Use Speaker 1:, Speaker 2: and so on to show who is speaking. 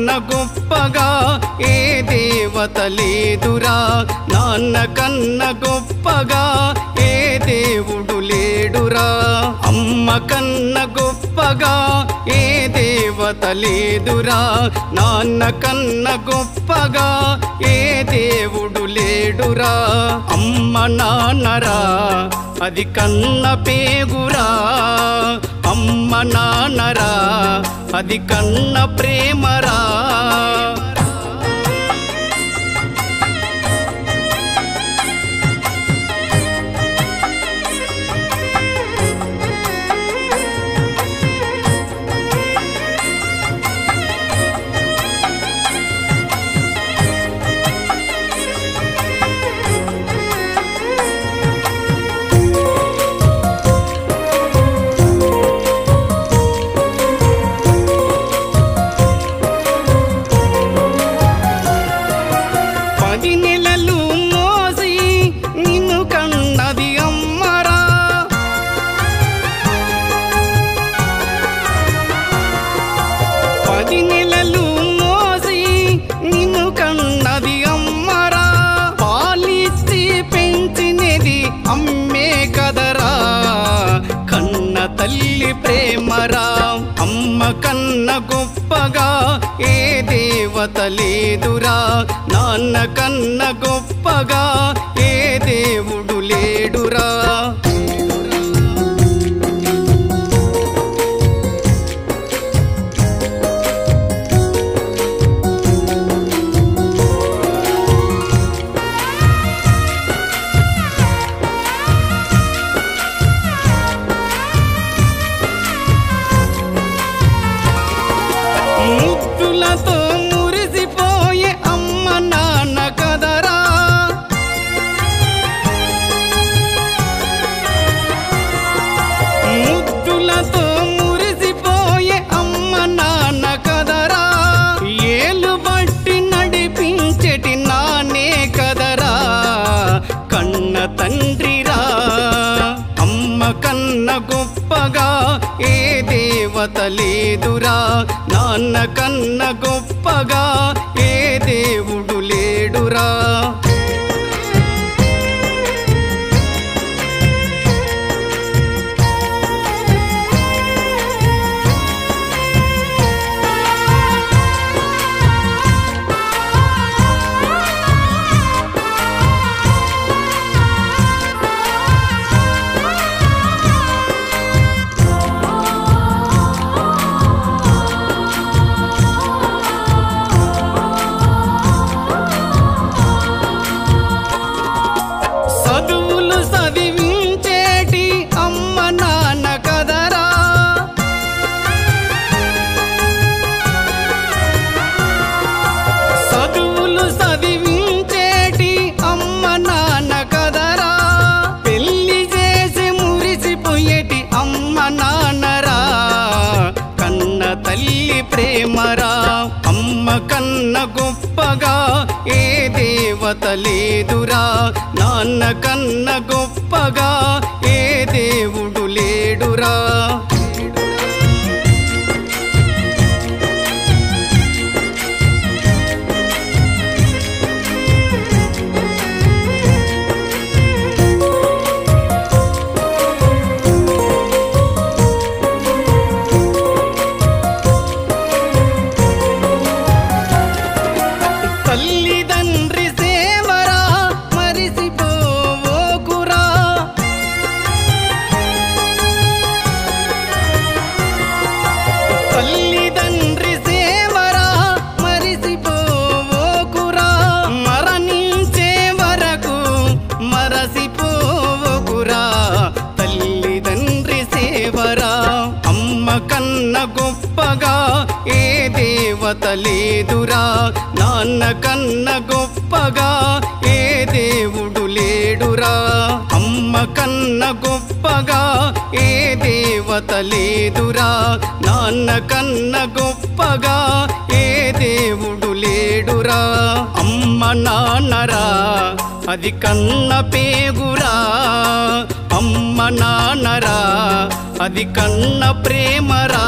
Speaker 1: కన్న గొప్పగా ఏ దేవత లేదురా, నాన్న కన్న గొప్పగా ఏ దేవుడు లేడురా. అమ్మ కన్న గొప్పగా ఏ దేవత లేదురా, నాన్న కన్న గొప్పగా ఏ దేవుడు లేడురా. అమ్మ నాన్నరా అది కన్న పేగురా, అమ్మ నాన్నరా అది కన్న ప్రేమరా. తల్లి ప్రేమరా. అమ్మ కన్న గొప్పగా ఏ దేవత లేదురా, నాన్న కన్న గొప్పగా ఏ దేవుడు లేడురా. ముద్దులతో మురిసిపోయే అమ్మ నాన్న కదరా, ముద్దులతో మురిసిపోయే అమ్మ నాన్న కదరా. ఏలు బట్టి నడిపించెటి నానే కదరా, కన్న తండ్రిరా. అమ్మ కన్న గొప్పగా ఏ దేవత లేదురా, నాన్న కన్న గొప్పగా ఏ దేవుడు లేడురా. తల్లి ప్రేమరా. అమ్మ కన్న గొప్పగా ఏ దేవత లేదురా, నాన్న కన్న గొప్పగా ఏ దేవుడు లేడురా. తల్లిదండ్రి సేవరా మరిసిపోవోకురా, తల్లిదండ్రి సేవరా మరిసిపోవోకురా. మరణించే వరకు మరసిపోవోకురా, తల్లిదండ్రి సేవరా. అమ్మ కన్న గొప్పగా ఏ దేవత లేదురా, నాన్న కన్న గొప్పగా ఏ దేవుడు లేడురా. అమ్మ కన్న గొప్పగా ఏ దేవత లేదురా, నాన్న కన్న గొప్పగా ఏ దేవుడు లేడురా. అమ్మ నాన్నరా అది కన్న పేగురా, అమ్మ నాన్నరా అది కన్న ప్రేమరా.